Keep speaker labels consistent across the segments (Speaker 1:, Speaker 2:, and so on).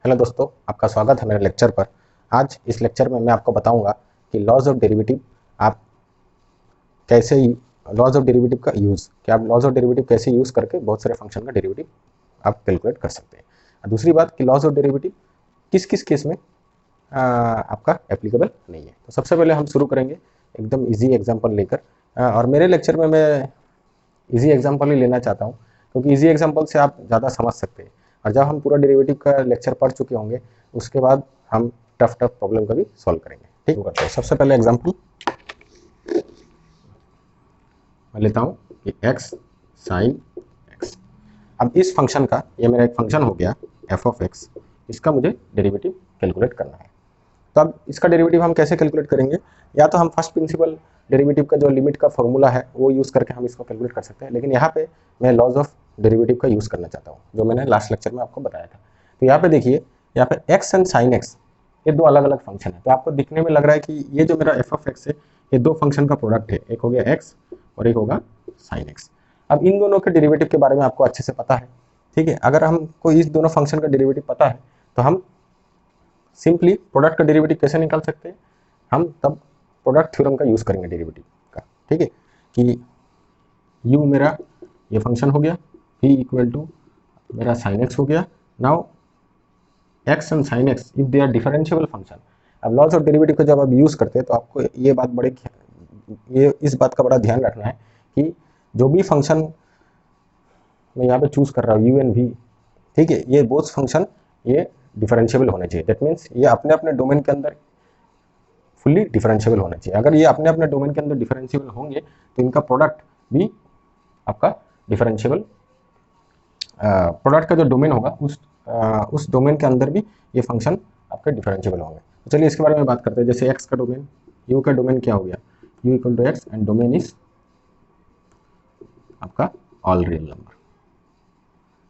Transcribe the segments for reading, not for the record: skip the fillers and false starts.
Speaker 1: Hello दोस्तों, आपका स्वागत है मेरे लेक्चर पर। आज इस लेक्चर में मैं आपको बताऊंगा कि लॉज ऑफ डेरिवेटिव आप कैसे लॉज ऑफ डेरिवेटिव का यूज़ कि आप लॉज ऑफ डेरिवेटिव कैसे यूज़ करके बहुत सारे फंक्शन का डेरिवेटिव आप कैलकुलेट कर सकते हैं। और दूसरी बात कि लॉज ऑफ डेरिवेटिव किस किस केस में आपका एप्लीकेबल नहीं है। तो सबसे पहले हम शुरू करेंगे एकदम ईजी एग्जाम्पल लेकर, और मेरे लेक्चर में मैं ईजी एग्जाम्पल ही लेना चाहता हूँ क्योंकि ईजी एग्जाम्पल से आप ज़्यादा समझ सकते हैं। और जब हम पूरा डेरिवेटिव का लेक्चर पढ़ चुके होंगे उसके बाद हम टफ प्रॉब्लम का भी सॉल्व करेंगे। ठीक करते हैं। सबसे पहले एग्जाम्पल मैं लेता हूँ कि x साइन x। अब इस फंक्शन का, ये मेरा एक फंक्शन हो गया f ऑफ x, इसका मुझे डेरिवेटिव कैलकुलेट करना है। तो अब इसका डेरिवेटिव हम कैसे कैलकुलेट करेंगे? या तो हम फर्स्ट प्रिंसिपल डेरिवेटिव का जो लिमिट का फॉर्मूला है वो यूज़ करके हम इसको कैलकुलेट कर सकते हैं, लेकिन यहाँ पे मैं लॉज ऑफ डेरिवेटिव का यूज़ करना चाहता हूँ जो मैंने लास्ट लेक्चर में आपको बताया था। तो यहाँ पे देखिए, यहाँ पे x एंड साइन x ये दो अलग अलग फंक्शन है। तो आपको दिखने में लग रहा है कि ये जो मेरा f ऑफ x है ये दो फंक्शन का प्रोडक्ट है, एक हो गया x और एक होगा साइन x। अब इन दोनों के डेरिवेटिव के बारे में आपको अच्छे से पता है, ठीक है। अगर हमको इस दोनों फंक्शन का डेरिवेटिव पता है तो हम सिंपली प्रोडक्ट का डेरिवेटिव कैसे निकाल सकते हैं? हम तब प्रोडक्ट थ्योरम का यूज़ करेंगे डेरिवेटिव का, ठीक है। कि u मेरा ये फंक्शन हो गया, v इक्वल टू मेरा साइन x हो गया। Now x and sine x if they are differentiable function. अब लॉज ऑफ डेरिवेटिव का जब आप यूज़ करते हैं तो आपको ये इस बात का बड़ा ध्यान रखना है कि जो भी फंक्शन मैं यहाँ पे चूज़ कर रहा हूँ u एंड v, ठीक है, ये बोथ फंक्शन ये डिफरेंशिएबल होने चाहिए। दैट मीन्स ये अपने अपने डोमेन के अंदर फुल्ली डिफरेंशिएबल होना चाहिए। अगर ये अपने अपने डोमेन के अंदर डिफरेंशिएबल होंगे तो इनका प्रोडक्ट भी आपका डिफरेंशिएबल, प्रोडक्ट का जो डोमेन होगा उस डोमेन के अंदर भी ये फंक्शन आपके डिफरेंशिएबल होंगे। तो चलिए इसके बारे में बात करते हैं। जैसे x का डोमेन, u का डोमेन क्या हो गया, u equal to x and domain is आपका ऑल रियल नंबर,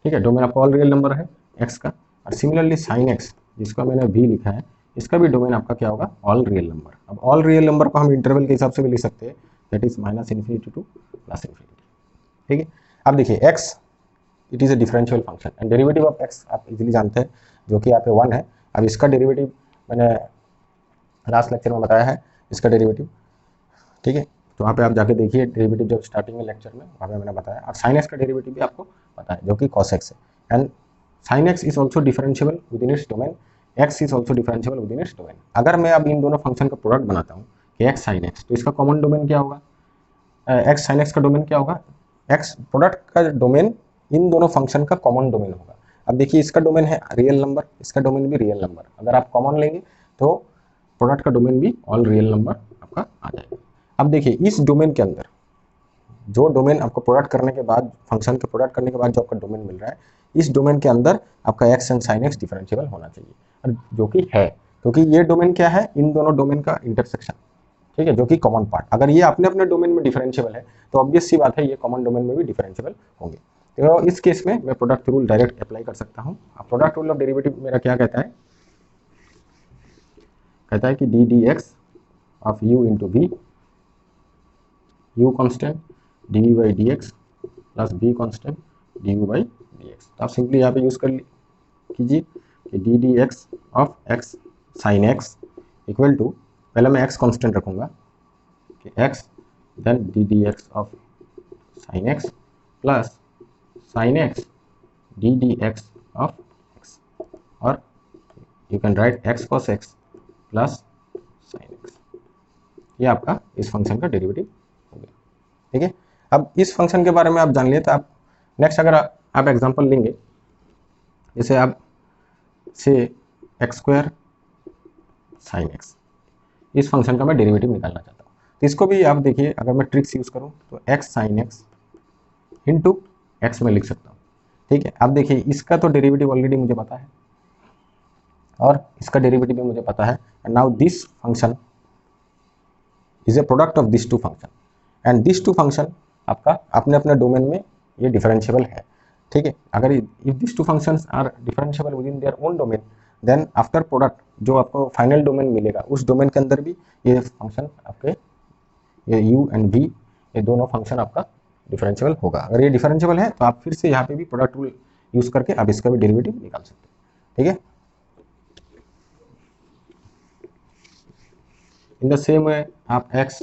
Speaker 1: ठीक है। डोमेन आपका ऑल रियल नंबर है x का। और सिमिलरली साइन x जिसका मैंने v लिखा है, इसका भी डोमेन आपका क्या होगा, ऑल रियल नंबर। अब ऑल रियल नंबर को हम इंटरवल के हिसाब से भी लिख सकते हैं, that is minus infinity two plus infinity, ठीक है। अब देखिए x it is a differential function and derivative of x आप इजीली जानते हैं जो कि यहाँ पे 1 है। अब इसका डेरिवेटिव मैंने लास्ट लेक्चर में बताया है, इसका डेरिवेटिव, ठीक है। तो वहाँ पे आप जाके देखिए डेरिवेटिव जब स्टार्टिंग में लेक्चर में वहाँ पे मैंने बताया। और साइन x का डेरिवेटिव भी आपको पता है जो कि cos x है। And sine x is also differentiable within its domain, x is also differentiable within its domain. अगर मैं अब इन दोनों फंक्शन का प्रोडक्ट बनाता हूँ कि x साइन x, तो इसका कॉमन डोमेन क्या होगा, x साइन x का डोमेन क्या होगा, x प्रोडक्ट का डोमेन इन दोनों फंक्शन का कॉमन डोमेन होगा। अब देखिए इसका डोमेन है रियल नंबर, इसका डोमेन भी रियल नंबर। अगर आप कॉमन लेंगे तो प्रोडक्ट का डोमेन भी ऑल रियल नंबर आपका आ जाएगा। अब देखिए इस डोमेन के अंदर जो डोमेन आपको प्रोडक्ट करने के बाद, फंक्शन के प्रोडक्ट करने के बाद जो आपका डोमेन मिल रहा है, इस डोमेन के अंदर आपका x and sine x differentiable होना चाहिए, और जो कि है, क्योंकि ये डोमेन क्या है, इन दोनों डोमेन का इंटरसेक्शन, ठीक है, जो कि कॉमन पार्ट। अगर ये अपने अपने डोमेन में डिफरेंशिएबल है तो ऑब्वियस सी बात है ये कॉमन डोमेन में भी डिफरेंशिएबल होंगे। तो इस केस में मैं प्रोडक्ट रूल डायरेक्ट अप्लाई कर सकता हूँ। प्रोडक्ट रूल ऑफ डेरिवेटिव मेरा क्या कहता है, कहता है कि d d x of u into v, u constant, d v by d x plus v constant, d u by d x. तो आप सिंपली यहाँ पे यूज़ कर कीजिए कि d d x of x sine x equal to, पहले मैं x constant रखूँगा कि x, then d d x of sine x plus sine x d d x of x, और you can write x cos x plus sign x। ये आपका इस function का derivative हो गया, ठीक है। अब इस फंक्शन के बारे में आप जान लिए तो आप नेक्स्ट अगर आप एग्जांपल लेंगे, जैसे आप से एक्स स्क्वायर साइन एक्स, इस फंक्शन का मैं डेरिवेटिव निकालना चाहता हूँ। तो इसको भी आप देखिए, अगर मैं ट्रिक्स यूज़ करूँ तो x sine x into x में लिख सकता हूँ, ठीक है। अब देखिए इसका तो डेरिवेटिव ऑलरेडी मुझे पता है और इसका डेरिवेटिव भी मुझे पता है। And now this function is a product of this two function, and this two function आपका अपने अपने डोमेन में ये डिफरेंशिएबल है, ठीक है। अगर if this two functions are differentiable within their own domain, then after product जो आपको फाइनल डोमेन मिलेगा उस डोमेन के अंदर भी ये फंक्शन आपके, ये u एंड v, ये दोनों फंक्शन आपका डिफरेंशिएबल होगा। अगर ये डिफरेंशिएबल है तो आप फिर से यहाँ पे भी प्रोडक्ट रूल यूज़ करके आप इसका भी डेरिवेटिव निकाल सकते हैं, ठीक है। इन द सेम वे आप x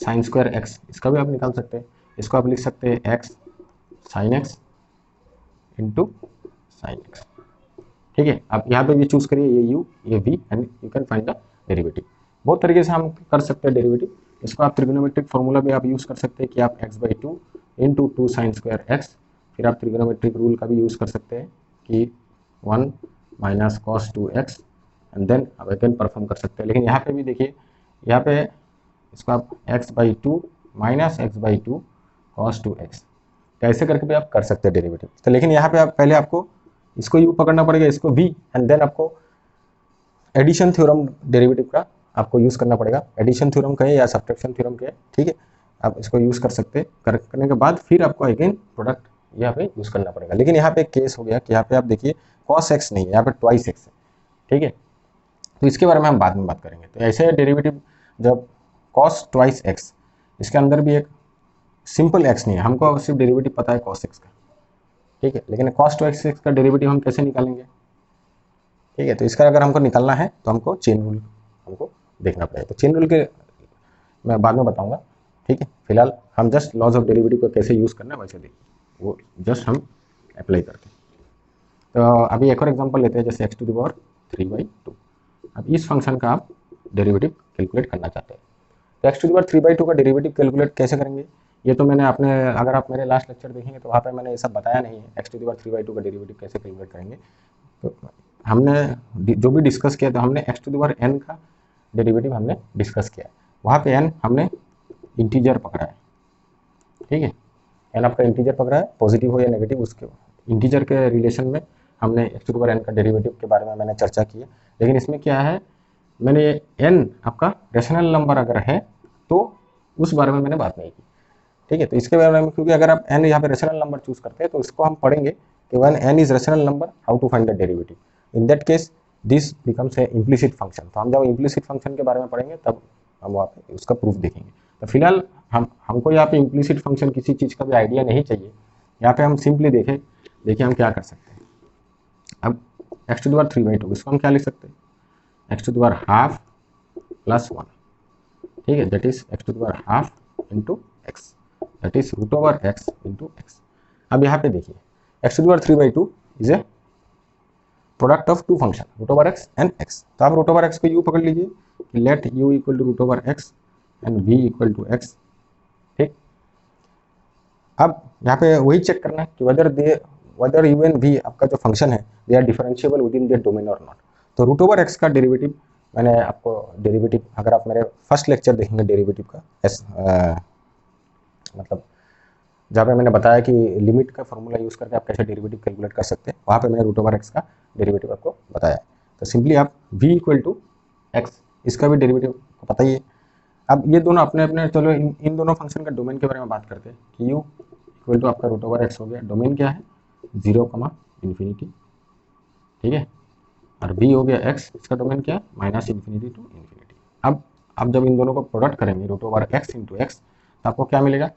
Speaker 1: साइन स्क्वायर एक्स इसका भी आप निकाल सकते हैं। इसको आप लिख सकते हैं x sine x into sine x. ठीक है, आप यहाँ पे भी चूज करिए ये u ये v and you can find the derivative. बहुत तरीके से हम कर सकते हैं डेरिवेटिव। इसको आप ट्रिग्नोमेट्रिक फॉर्मूला भी आप यूज कर सकते हैं कि आप x/2 into 2 sine square x. फिर आप ट्रिग्नोमेट्रिक रूल का भी यूज कर सकते हैं कि 1 minus cos 2x and then आप अगेन परफॉर्म कर सकते हैं। लेकिन यहाँ पे भी देखिए, यहाँ पे इसको आप x/2 minus x/2 cos 2x कैसे करके भी आप कर सकते हैं डेरिवेटिव। तो लेकिन यहाँ पे आप पहले आपको इसको u पकड़ना पड़ेगा, इसको v एंड देन आपको एडिशन थ्योरम डेरिवेटिव का आपको यूज़ करना पड़ेगा। एडिशन थ्योरम कहे या सब्ट्रैक्शन थ्योरम कहे, ठीक है, आप इसको यूज़ कर सकते हैं। करने के बाद फिर आपको अगेन प्रोडक्ट यहाँ पे यूज़ करना पड़ेगा। लेकिन यहाँ पे एक केस हो गया कि यहाँ पे आप देखिए cos x नहीं है, यहाँ पे ट्वाइस x है। ठीक है, तो इसके बारे में हम बाद में बात करेंगे। तो ऐसे डेरिवेटिव जब cos ट्वाइस x, इसके अंदर भी एक सिंपल x नहीं है, हमको सिर्फ डेरिवेटिव पता है cos x का। ठीक है, लेकिन cos ट्वाइस x का डेरिवेटिव हम कैसे निकालेंगे? ठीक है, तो इसका अगर हमको निकालना है तो हमको चेन रूल हमको देखना पड़ेगा। तो चेन रूल के मैं बाद में बताऊंगा। ठीक है, फिलहाल हम जस्ट लॉज ऑफ डेरिवेटिव को कैसे यूज़ करना है वैसे देखिए, वो जस्ट हम अप्लाई करते हैं। तो अभी एक और एग्जांपल लेते हैं, जैसे x⁴/2। अब इस फंक्शन का आप डेरिवेटिव कैलकुलेट करना चाहते हैं, तो x⁴/2 का डेरिवेटिव कैलकुलेट कैसे करेंगे? ये तो मैंने अपने, अगर आप मेरे लास्ट लेक्चर देखेंगे तो वहाँ पे मैंने ये सब बताया नहीं है, x⁴/2 का डेरिवेटिव कैसे कैलकुलेट करेंगे। तो हमने जो भी डिस्कस किया था, हमने x⁴n का डेरिवेटिव हमने डिस्कस किया है। वहाँ पे n हमने इंटीजर पकड़ा है। ठीक है, n आपका इंटीजर पकड़ा है, पॉजिटिव हो या नेगेटिव, उसके इंटीजर के रिलेशन में हमने x⁴n का डेरिवेटिव के बारे में मैंने चर्चा की है। लेकिन इसमें क्या है, मैंने ये n आपका रेशनल नंबर अगर है तो उस बारे में मैंने बात नहीं की। ठीक है, तो इसके बारे में, क्योंकि अगर आप n यहाँ पे रेशनल नंबर चूज करते हैं तो इसको हम पढ़ेंगे कि when n is rational number how to find the derivative. In that case this becomes a implicit function. तो हम जब इम्प्लिसिट फंक्शन के बारे में पढ़ेंगे तब हम वहाँ पे उसका प्रूफ देखेंगे। तो फिलहाल हमको यहाँ पे इम्प्लिसिट फंक्शन किसी चीज़ का भी आइडिया नहीं चाहिए। यहाँ पे हम सिंपली देखिए हम क्या कर सकते हैं। अब x⁴3/2 इसको हम क्या लिख सकते हैं, x⁴½ + 1। ठीक है, that is x⁴½ into x, that is √x into x. अब यहाँ पे देखिए x⁴3/2 is a product of two function √x and x। तो आप √x को u पकड़ लीजिए कि let u = √x and v = x। ठीक, अब यहाँ पे वही चेक करना है कि whether u and v आपका जो फंक्शन है they are differentiable within their domain और नॉट। तो √x का डेरिवेटिव मैंने आपको डेरिवेटिव, अगर आप मेरे फर्स्ट लेक्चर देखेंगे डेरिवेटिव का मतलब जहाँ पे मैंने बताया कि लिमिट का फॉर्मूला यूज़ करके आप कैसे डेरिवेटिव कैलकुलेट कर सकते हैं, वहाँ पे मैंने √x का डेरिवेटिव आपको बताया। तो सिंपली आप v = x, इसका भी डेरिवेटिव को पता ही है। अब ये दोनों अपने अपने, चलो इन दोनों फंक्शन का डोमेन के बारे में बात करते हैं कि u = आपका √x हो गया, डोमेन क्या है 0, ∞। ठीक है, और v हो गया x, इसका डोमेन क्या है -∞ to ∞। अब जब इन दोनों को प्रोडक्ट करेंगे √x इंटू एक्स तो आपको क्या मिलेगा,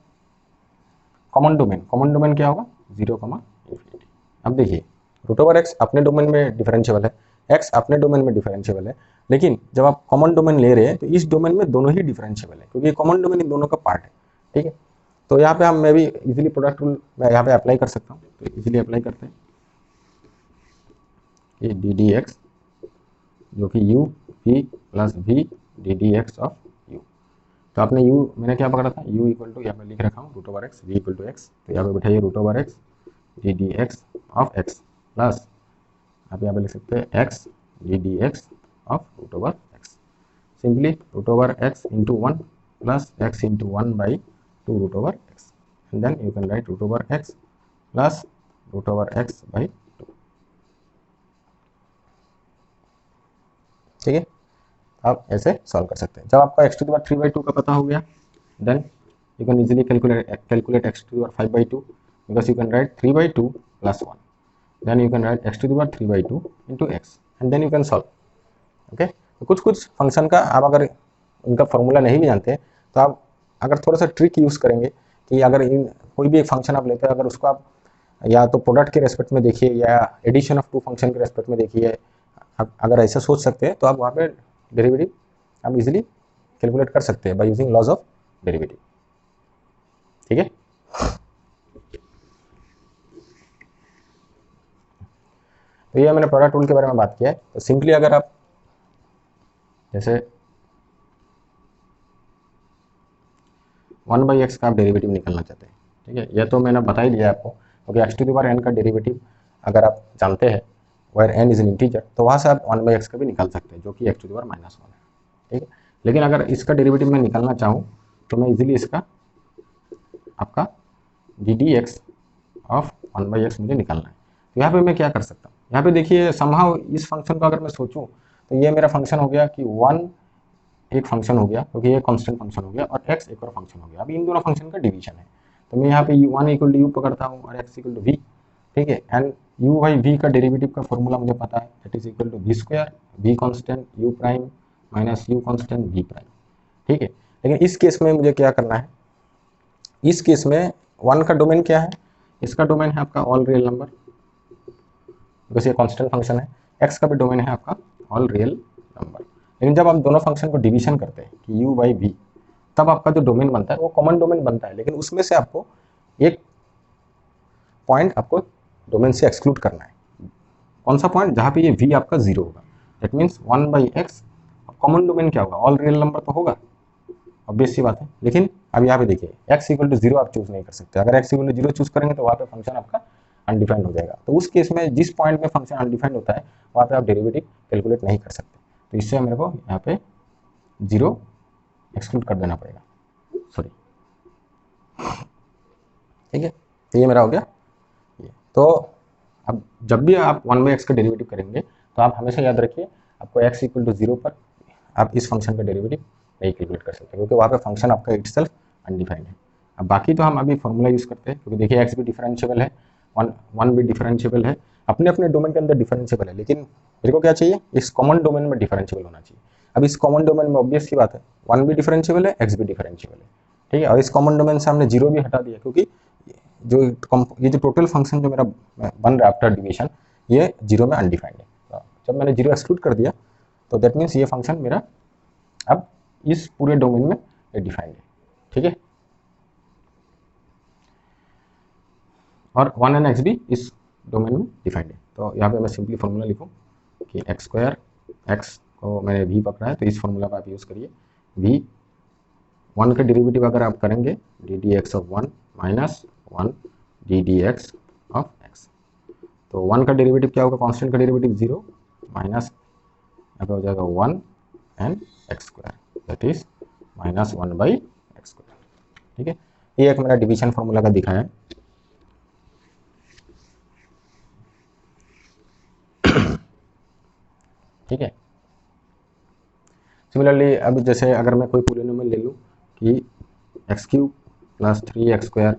Speaker 1: कॉमन डोमेन क्या होगा 0, ∞। अब देखिए √x अपने डोमेन में डिफरेंशिएबल है, x अपने डोमेन में डिफरेंशिएबल है, लेकिन जब आप कॉमन डोमेन ले रहे हैं तो इस डोमेन में दोनों ही डिफरेंशिएबल है, क्योंकि कॉमन डोमेन इन दोनों का पार्ट है। ठीक है, तो यहाँ पे मैं भी इजीली प्रोडक्ट रूल मैं यहाँ पे अप्लाई कर सकता हूँ। तो इजीली अप्लाई करते हैं, ये ddx जो कि u v + v ddx of u। तो आपने u मैंने क्या पकड़ा था, u = यहाँ पे लिख रखा हूँ √x, v = x। तो यहाँ पे बैठाइए √x ddx of x plus आप यहाँ पे लिख सकते हैं x ddx of √x। Simply √x into 1 plus x into 1/2 √x and then you can write √x plus √x/2। ठीक है, आप ऐसे सॉल्व कर सकते हैं। जब आपका x⁴3/2 का पता हो गया, then you can easily calculate x⁵/2 because you can write 3/2 + 1, then you can write x⁴3/2 into x and then you can solve। Okay, तो कुछ फंक्शन का आप अगर उनका फॉर्मूला नहीं भी जानते तो आप अगर थोड़ा सा ट्रिक यूज़ करेंगे कि अगर कोई भी एक फंक्शन आप लेते हैं, अगर उसको आप या तो प्रोडक्ट के रेस्पेक्ट में देखिए या एडिशन ऑफ टू फंक्शन के रेस्पेक्ट में देखिए, अगर ऐसा सोच सकते हैं तो आप वहाँ पे डेरिवेटिव आप इजीली कैलकुलेट कर सकते हैं by using laws of derivative. ठीक है, तो ये मैंने प्रोडक्ट रूल के बारे में बात किया है। तो सिंपली अगर आप जैसे 1/x का आप डेरिवेटिव निकालना चाहते हैं, ठीक है, यह तो मैंने बता ही दिया आपको, क्योंकि x to the power n का डेरिवेटिव अगर आप जानते हैं where n is an integer, तो वहाँ से आप 1/x का भी निकाल सकते हैं, जो कि x टू द पावर -1 है। ठीक है, लेकिन अगर इसका डेरिवेटिव मैं निकालना चाहूँ तो मैं इजीली इसका आपका ddx ऑफ 1/x मुझे निकालना है। तो यहाँ पे मैं क्या कर सकता हूँ, यहाँ पे देखिए समहाउ इस फंक्शन को अगर मैं सोचूं तो ये मेरा फंक्शन हो गया कि 1 एक फंक्शन हो गया, क्योंकि ये कांस्टेंट फंक्शन हो गया, और x एक और फंक्शन हो गया। अभी इन दोनों फंक्शन का डिवीजन है, तो मैं यहाँ पे 1 इक्वल टू यू पकड़ता हूँ और x इक्वल टू वी। ठीक है, एंड u बाई वी का डेरिवेटिव का फॉर्मूला मुझे पता है, that is equal to v square v constant u prime minus u constant v prime. ठीक है, लेकिन इस केस में मुझे क्या करना है, इस केस में 1 का डोमेन क्या है, इसका डोमेन है आपका ऑल रियल नंबर, बिकॉज ये कांस्टेंट फंक्शन है। x का भी डोमेन है आपका ऑल रियल नंबर। लेकिन जब आप दोनों फंक्शन को डिवीजन करते हैं कि u बाई वी, तब आपका जो डोमेन बनता है वो कॉमन डोमेन बनता है, लेकिन उसमें से आपको एक पॉइंट आपको डोमेन से एक्सक्लूड करना है। कौन सा पॉइंट, जहाँ पे ये v आपका 0 होगा। That means 1/x, common domain क्या होगा, ऑल रियल नंबर तो होगा, ऑब्वियस सी बात है। लेकिन अब यहाँ पे देखिए x इक्वल टू 0 आप चूज नहीं कर सकते। अगर x इक्वल टू 0 चूज करेंगे तो वहाँ पे फंक्शन आपका अनडिफाइंड हो जाएगा। तो उस केस में जिस पॉइंट में फंक्शन अनडिफाइंड होता है वहाँ पे आप डेरिवेटिव कैलकुलेट नहीं कर सकते। तो इससे मेरे को यहाँ पे 0 एक्सक्लूड कर देना पड़ेगा, सॉरी। ठीक है, तो ये मेरा हो गया ये। तो अब जब भी आप 1/x का डेरिवेटिव करेंगे तो आप हमेशा याद रखिए आपको x इक्वल टू 0 पर आप इस फंक्शन का डेरिवेटिव नहीं कैलकुलेट कर सकते, क्योंकि वहाँ पे फंक्शन आपका इटसेल्फ अनडिफाइंड है। अब बाकी तो हम अभी फॉर्मूला यूज़ करते हैं, क्योंकि देखिए x भी डिफरेंशिएबल है, वन भी डिफरेंशिएबल है, अपने अपने डोमेन के अंदर डिफरेंशिएबल है, लेकिन मेरे को क्या चाहिए, इस कॉमन डोमेन में डिफरेंशिएबल होना चाहिए। अब इस कॉमन डोमेन में ऑब्वियस की बात है 1 भी डिफरेंशिएबल है, x भी डिफरेंशिएबल है। ठीक है, और इस कॉमन डोमेन से हमने 0 भी हटा दिया, क्योंकि ये जो टोटल फंक्शन जो मेरा बन रहा है आफ्टर डिवीजन, ये 0 में अनडिफाइंड है। तो जब मैंने 0 एक्सक्लूड कर दिया तो दैट मीन्स ये फंक्शन मेरा अब इस पूरे डोमेन में डिफाइंड है। ठीक है, और 1 एंड x भी इस डोमेन में डिफाइंड है। तो यहाँ पे मैं सिंपली फॉर्मूला लिखूँ कि x स्क्वायर, x को मैंने v पकड़ा है, तो इस फॉर्मूला का आप यूज़ करिए। v 1 का डेरिवेटिव अगर आप करेंगे ddx of 1 minus 1 ddx of x, तो 1 का डेरिवेटिव क्या होगा, कांस्टेंट का डेरिवेटिव 0 माइनस यहाँ पे हो जाएगा 1 and x square, that is minus 1/x square. ठीक है, ये एक मैंने डिवीजन फॉर्मूला का दिखाया है। ठीक है, सिमिलरली अब जैसे अगर मैं कोई पॉलिनोमियल ले लूँ कि x³ plus 3x²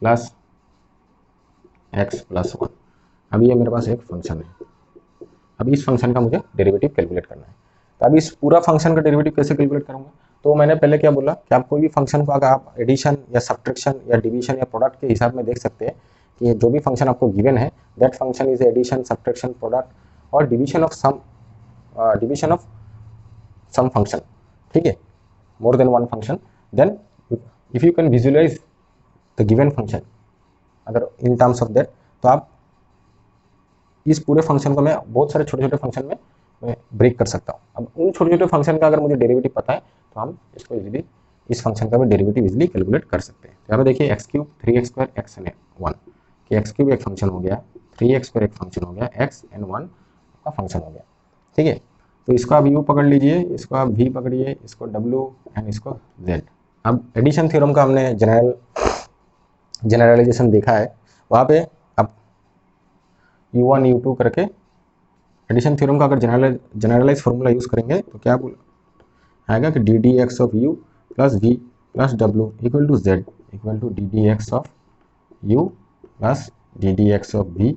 Speaker 1: plus x plus 1, अब ये मेरे पास एक फंक्शन है। अब इस फंक्शन का मुझे डेरिवेटिव कैलकुलेट करना है। तो अब इस पूरा फंक्शन का डेरिवेटिव कैसे कैलकुलेट करूँगा, तो मैंने पहले क्या बोला कि आप कोई भी फंक्शन को अगर आप एडिशन या सब्ट्रैक्शन या डिवीजन या प्रोडक्ट के हिसाब में देख सकते हैं कि जो भी फंक्शन आपको गिवन है that function is addition, subtraction, product और डिवीजन ऑफ सम फंक्शन। ठीक है, more than one function, then if you can visualise the given function अगर इन टर्म्स ऑफ दैट, तो आप इस पूरे फंक्शन को मैं बहुत सारे छोटे छोटे फंक्शन में मैं ब्रेक कर सकता हूँ। अब उन छोटे छोटे फंक्शन का अगर मुझे डेरिवेटिव पता है तो हम इसको इजीली इस फंक्शन का भी डेरिवेटिव इजीली कैलकुलेट कर सकते हैं। यहाँ पे देखिए x³ 3x² x एंड 1 कि x³ एक फंक्शन हो गया, 3x² एक फंक्शन हो गया, x एंड 1 का फंक्शन हो गया। ठीक है, तो इसको आप u पकड़ लीजिए, इसको आप v पकड़िए, इसको w एंड इसको z। अब एडिशन थ्योरम का हमने जनरलाइजेशन देखा है, वहाँ पे आप u1 u2 करके एडिशन थ्योरम का अगर जनरलाइज फॉर्मूला यूज़ करेंगे तो क्या आएगा कि ddx of u plus v plus w equal to z equal to ddx of u plus ddx of v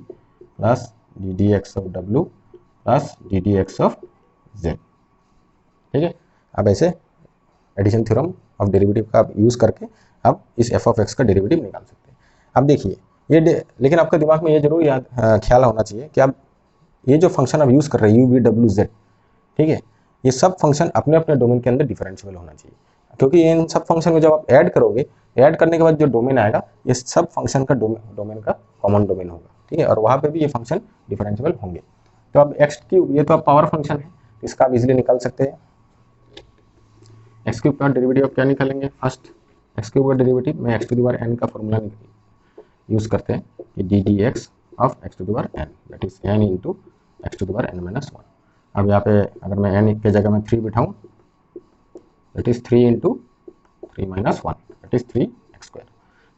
Speaker 1: plus ddx of w plus ddx of z। ठीक है, अब ऐसे एडिशन थ्योरम ऑफ डेरिवेटिव का आप use करके आप इस f of x का डेरिवेटिव निकाल सकते हैं। अब देखिए ये लेकिन आपका दिमाग में ये जरूर ख्याल होना चाहिए कि आप ये जो फंक्शन आप यूज़ कर रहे हैं u v w z, ठीक है, ये सब फंक्शन अपने अपने डोमेन के अंदर डिफरेंशिएबल होना चाहिए, क्योंकि इन सब फंक्शन को जब आप ऐड करोगे, ऐड करने के बाद जो डोमेन आएगा ये सब फंक्शन का डोमेन का कॉमन डोमेन होगा, ठीक है, और वहाँ पे भी ये फंक्शन डिफरेंशिएबल होंगे। तो अब एक्स क्यूब, ये तो अब पावर फंक्शन है, इसका आप इजिली निकाल सकते हैं। एक्स क्यूब का डेरिवेटिव आप क्या निकालेंगे, फर्स्ट एक्स क्यूब का डेरिवेटिव में x to the power n का फॉर्मूला यूज करते हैं कि d d x of x to the power n, that is n into x to the power n minus 1। अब यहाँ पे अगर मैं n के जगह में 3 बिठाऊँ, that is 3 into 3 minus 1, that is 3x square.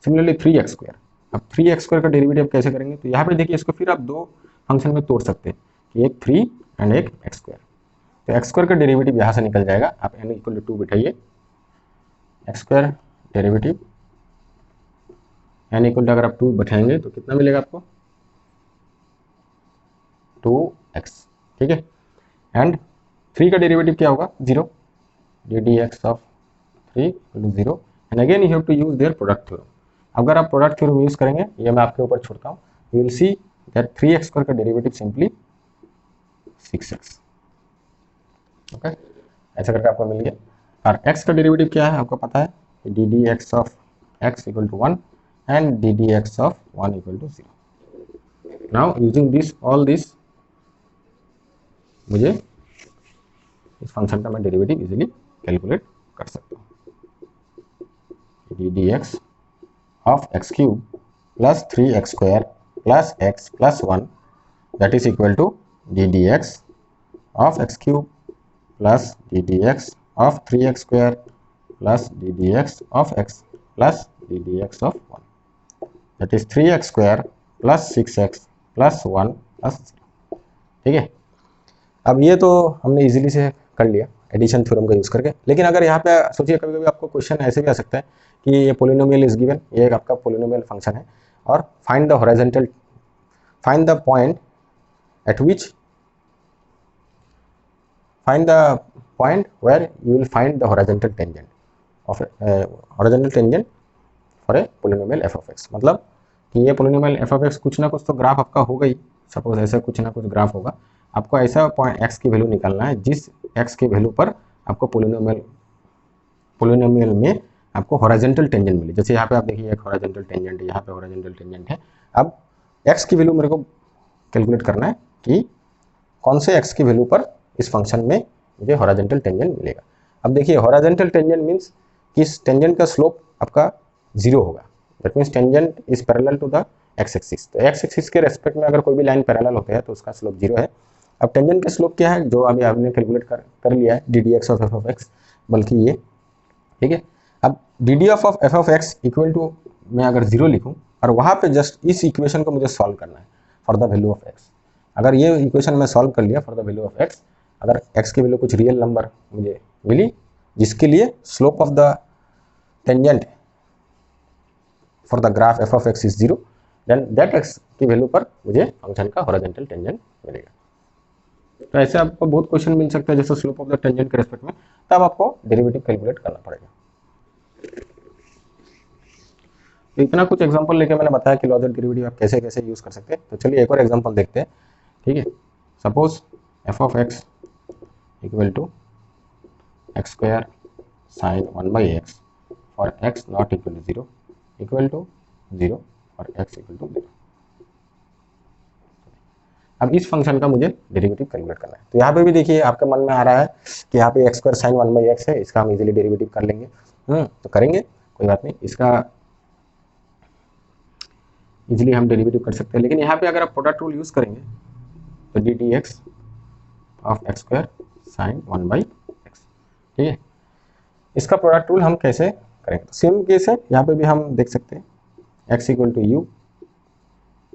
Speaker 1: Similarly 3x square, अब 3x स्क्वायर का डेरिवेटिव कैसे करेंगे, तो यहाँ पे देखिए इसको फिर आप दो फंक्शन में तोड़ सकते हैं कि एक 3 एंड एक x स्क्वायर। तो x स्क्वायर का डेरिवेटिव यहाँ से निकल जाएगा, आप n इक्वल टू 2 बिठाइए, x square derivative n equal to अगर आप 2 बैठाएंगे तो कितना मिलेगा आपको, 2x, ठीक है। एंड 3 का डेरिवेटिव क्या होगा, 0, d d x of 3 equal to 0, and again you have to use their product theorem. अगर आप प्रोडक्ट थ्योरम यूज करेंगे, ये मैं आपके ऊपर छोड़ता हूँ, you will see that 3x square का डेरिवेटिव सिंपली 6x, ओके, ऐसा करके आपको मिल गया। और x का डेरिवेटिव क्या है आपको पता है, d d x of x equal to 1 and d d x of 1 equal to 0। Now using this all this, मुझे इस फंक्शन का मैं डेरिवेटिव इजीली कैलकुलेट कर सकता हूँ। D d x of x cube plus 3x square plus x plus 1, that is equal to d d x of x cube plus d d x of 3x square plus d d x of x plus d d x of 1, that is 3x square plus 6x plus 1 plus 0, ठीक है। अब ये तो हमने easily से कर लिया addition theorem का यूज़ करके, लेकिन अगर यहाँ पे सोचिए कभी कभी आपको क्वेश्चन ऐसे भी आ सकता है कि ये पोलिनोमियल इज गिवन, ये एक आपका पोलिनोमियल फंक्शन है, और find the horizontal, find the point eight which, find the point where you will find the horizontal tangent of horizontal tangent for a polynomial f of x। मतलब कि ये polynomial f of x कुछ ना कुछ तो graph आपका होगा ही, suppose ऐसा कुछ ना कुछ ग्राफ होगा, आपको ऐसा पॉइंट x की वैल्यू निकालना है जिस x की वैल्यू पर आपको पोलिनोमियल में आपको हॉरिजॉन्टल टेंजेंट मिले। जैसे यहाँ पे आप देखिए एक हॉरिजॉन्टल टेंजेंट है, यहाँ पे हॉरिजॉन्टल टेंजेंट है। अब x की वैल्यू मेरे को कैलकुलेट करना है कि कौन से x की वैल्यू पर इस फंक्शन में मुझे हॉरिजॉन्टल टेंजेंट मिलेगा। अब देखिए हॉरिजॉन्टल टेंजेंट मींस कि इस टेंजेंट का स्लोप आपका 0 होगा, that means tangent is parallel to the x axis. तो एक्स एक्सिस के रेस्पेक्ट में अगर कोई भी लाइन पैरेलल होता है तो उसका स्लोप 0 है। अब टेंजेंट का स्लोप क्या है, जो अभी आपने कैलकुलेट कर लिया है, d d x of f of x, बल्कि ये, ठीक है। अब d d of f of x equal to मैं अगर 0 लिखूँ और वहाँ पे जस्ट इस इक्वेशन को मुझे सॉल्व करना है for the value of x. अगर ये इक्वेशन मैं सॉल्व कर लिया for the value of x, अगर x की वैल्यू कुछ रियल नंबर मुझे मिली जिसके लिए slope of the tangent for the graph f of x is 0, then that x की वैल्यू पर मुझे फंक्शन का हॉरिजॉन्टल टेंजेंट मिलेगा। तो ऐसे आपको बहुत क्वेश्चन मिल सकता है जैसे स्लोप ऑफ द टेंजेंट के रेस्पेक्ट में, तब आपको डेरिवेटिव कैलकुलेट करना पड़ेगा। तो इतना कुछ एग्जांपल लेके मैंने बताया कि लॉजिक डेरिवेटिव आप कैसे कैसे यूज कर सकते हैं। तो चलिए एक और एग्जांपल देखते हैं, ठीक है। Suppose f of x equal to x square sine 1/x for x not equal to 0 equal to 0 और x इक्वल टू 0। अब इस फंक्शन का मुझे डेरिवेटिव कैलकुलेट करना है। तो यहाँ पे भी देखिए आपके मन में आ रहा है कि यहाँ पे एक्स स्क्वायर साइन 1/x है, इसका हम इजीली डेरिवेटिव कर लेंगे। तो करेंगे, कोई बात नहीं, इसका इजीली हम डेरिवेटिव कर सकते हैं। लेकिन यहाँ पे अगर आप प्रोडक्ट रूल यूज करेंगे तो D d x of x square sine 1/x, ठीक है। इसका प्रोडक्ट रूल हम कैसे करेंगे, तो सेम केस है, यहाँ पे भी हम देख सकते हैं x equal to u,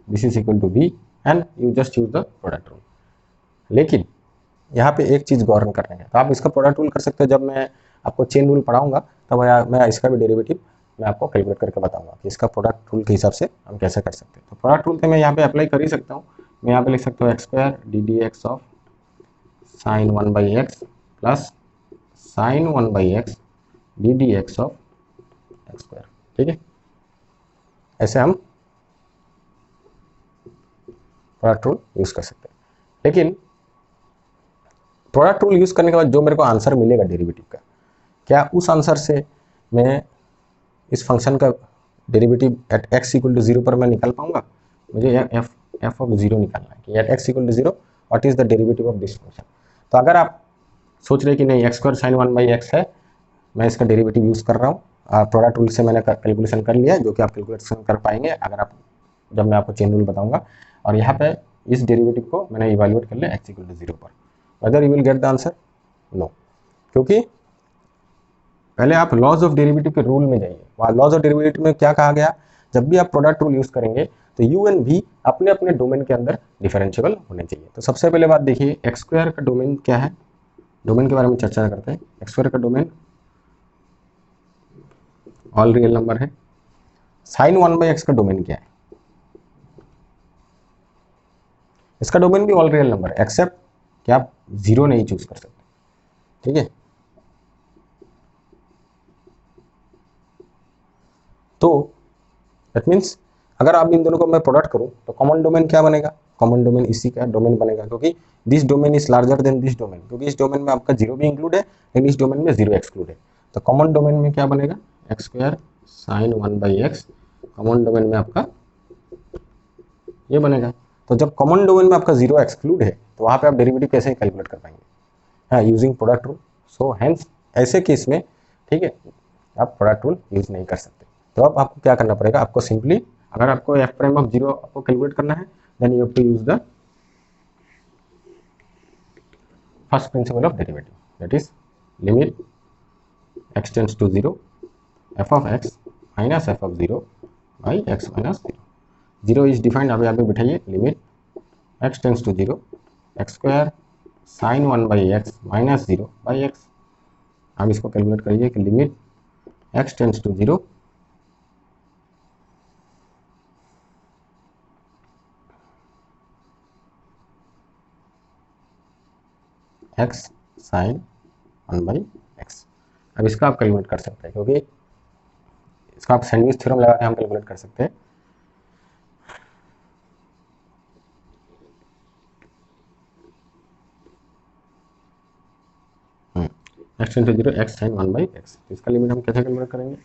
Speaker 1: this is equal to v and you just use the product rule. लेकिन यहाँ पे एक चीज़ गौर करने है, तो आप इसका प्रोडक्ट रूल कर सकते हैं। जब मैं आपको चेन रूल पढ़ाऊंगा तब मैं इसका भी डेरिवेटिव मैं आपको कैलकुलेट करके बताऊंगा कि इसका प्रोडक्ट रूल के हिसाब से हम कैसे कर सकते हैं। तो प्रोडक्ट रूल तो मैं यहाँ पे अप्लाई कर ही सकता हूँ। मैं यहाँ पे लिख सकता हूँ x square D d x of sign 1/x plus sign 1/x D d x of x square, ठीक है। ऐसे हम प्रोडक्ट रूल यूज कर सकते हैं। लेकिन प्रोडक्ट रूल यूज़ करने के बाद जो मेरे को आंसर मिलेगा डेरिवेटिव का, क्या उस आंसर से मैं इस फंक्शन का derivative at x equal to 0 पर मैं निकाल पाऊंगा? मुझे एफ ऑफ 0 निकालना है कि at x equal to 0 what is the derivative of this function. तो अगर आप सोच रहे कि नहीं एक्स स्क्वायर साइन 1/x है, मैं इसका डेरिवेटिव यूज़ कर रहा हूँ, प्रोडक्ट रूल से मैंने कैलकुलेशन कर लिया है, जो कि आप कैलकुलेशन कर पाएंगे अगर आप, जब मैं आपको चेन रूल बताऊंगा। और यहाँ पे इस डेरिवेटिव को मैंने इवेल्युएट कर लिया x इक्वल टू 0 पर। Whether you will get the answer? No, क्योंकि पहले आप लॉज ऑफ डेरिवेटिव के रूल में जाइए। वहाँ लॉज ऑफ डेरिवेटिव में क्या कहा गया, जब भी आप प्रोडक्ट रूल यूज़ करेंगे तो u एंड v अपने अपने डोमेन के अंदर डिफरेंशिएबल होने चाहिए। तो सबसे पहले बात देखिए, एक्स स्क्वायर का डोमेन क्या है, डोमेन के बारे में चर्चा करते हैं। एक्स स्क्वायर का डोमेन ऑल रियल नंबर है। साइन 1/x का डोमेन क्या है, इसका डोमेन भी ऑल रियल नंबर है, एक्सेप्ट कि आप 0 नहीं चूज कर सकते, ठीक है। तो दैट मीन्स अगर आप इन दोनों को मैं प्रोडक्ट करूं तो कॉमन डोमेन क्या बनेगा, कॉमन डोमेन इसी का डोमेन बनेगा, क्योंकि this domain is larger than this domain, क्योंकि इस डोमेन में आपका 0 भी इंक्लूड है लेकिन इस डोमेन में 0 एक्सक्लूड है। तो कॉमन डोमेन में क्या बनेगा, x square sine 1/x, common domain में आपका ये बनेगा। तो जब कॉमन डोमेन में आपका 0 एक्सक्लूड है तो वहाँ पे आप डेरिवेटिव कैसे कैलकुलेट कर पाएंगे, हाँ, using product rule. So hence ऐसे केस में, ठीक है, आप प्रोडक्ट रूल यूज नहीं कर सकते। तो अब आपको क्या करना पड़ेगा, आपको सिंपली अगर आपको एफ प्राइम ऑफ 0 आपको कैलकुलेट करना है, then you have to use the first principle of derivative, that is limit x tends to 0 f of x minus f of 0 by x minus 0। 0 is defined, अब यहाँ पे बिठाइए, limit x tends to 0 x square sine 1/x minus 0 by x। आप इसको calculate करिए कि limit x tends to 0 x sine 1/x। अब इसका आप कैलकुलेट कर सकते हैं, क्योंकि इसका आप सैंडविच थ्योरम लगा के हम कैलकुलेट कर सकते हैं। x into 0 x sine 1/x, तो इसका लिमिट हम कैसे कैलकुलेट करेंगे,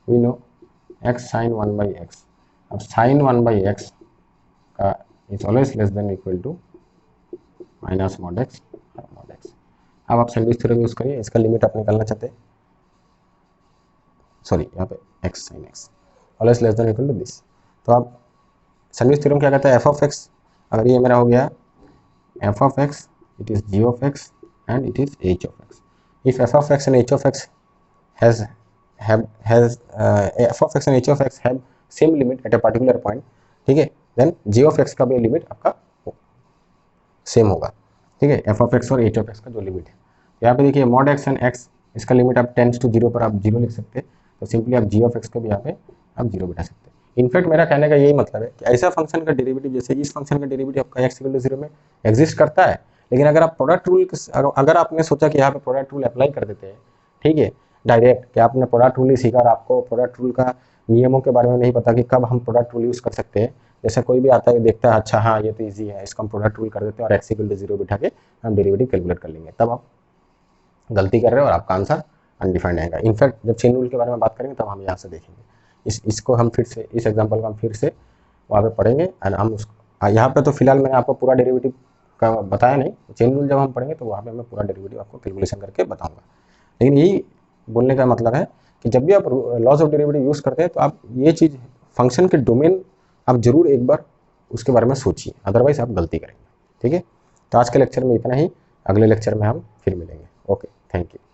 Speaker 1: we know x sine 1/x। अब साइन 1/x का is always less than equal to minus mod x mod x। अब आप सैंडविच थ्योरम यूज करिए, इसका लिमिट आप निकालना चाहते हैं, सॉरी यहाँ पे x sine x always less than equal to this. तो आप सैंडविच थ्योरम क्या कहता है, f ऑफ x, अगर ये मेरा हो गया f of x, it is g of x and it is h of x. If f of x and h of x f of x and h of x have same limit at a particular point, ठीक है, then g of x का भी limit आपका same होगा, ठीक है, f of x और h of x का जो लिमिट है। यहाँ पे देखिए मॉड x एंड x, इसका लिमिट आप टेंड्स टू 0 पर आप 0 लिख सकते हैं, तो सिंपली आप g of x को भी यहाँ पे आप 0 बिठा सकते हैं। इनफैक्ट मेरा कहने का यही मतलब है कि ऐसा फंक्शन का डेरिवेटिव, जैसे इस फंक्शन का डेरिवेटिव आपका x इक्वल टू 0 में एग्जिस्ट करता है, लेकिन अगर आप प्रोडक्ट रूल, अगर आपने सोचा कि यहाँ पे प्रोडक्ट रूल अप्लाई कर देते हैं, ठीक है, डायरेक्ट, कि आपने प्रोडक्ट रूल ही सीखा और आपको प्रोडक्ट रूल का नियमों के बारे में नहीं पता कि कब हम प्रोडक्ट रूल यूज़ कर सकते हैं। जैसे कोई भी आता है देखता है, अच्छा हाँ ये तो ईजी है, इसको हम प्रोडक्ट रूल कर देते हैं और x इक्वल टू 0 बिठा के हम डेरिवेटिव कैलकुलेट कर लेंगे, तब आप गलती कर रहे हो और आपका आंसर अनडिफाइंड आएगा। इनफैक्ट जब चेन रूल के बारे में बात करेंगे तब हम यहाँ से देखेंगे, इसको हम फिर से, इस एग्जाम्पल को हम फिर से वहाँ पे पढ़ेंगे। एंड हम उसको यहाँ पे तो फिलहाल मैंने आपको पूरा डेरिवेटिव का बताया नहीं, चेन रूल जब हम पढ़ेंगे तो वहाँ पे मैं पूरा डेरिवेटिव आपको कैलकुलेशन करके बताऊंगा। लेकिन यही बोलने का मतलब है कि जब भी आप लॉज ऑफ डेरिवेटिव यूज़ करते हैं तो आप ये चीज़, फंक्शन के डोमेन आप जरूर एक बार उसके बारे में सोचिए, अदरवाइज आप गलती करेंगे, ठीक है। तो आज के लेक्चर में इतना ही, अगले लेक्चर में हम फिर मिलेंगे। Okay, thank you.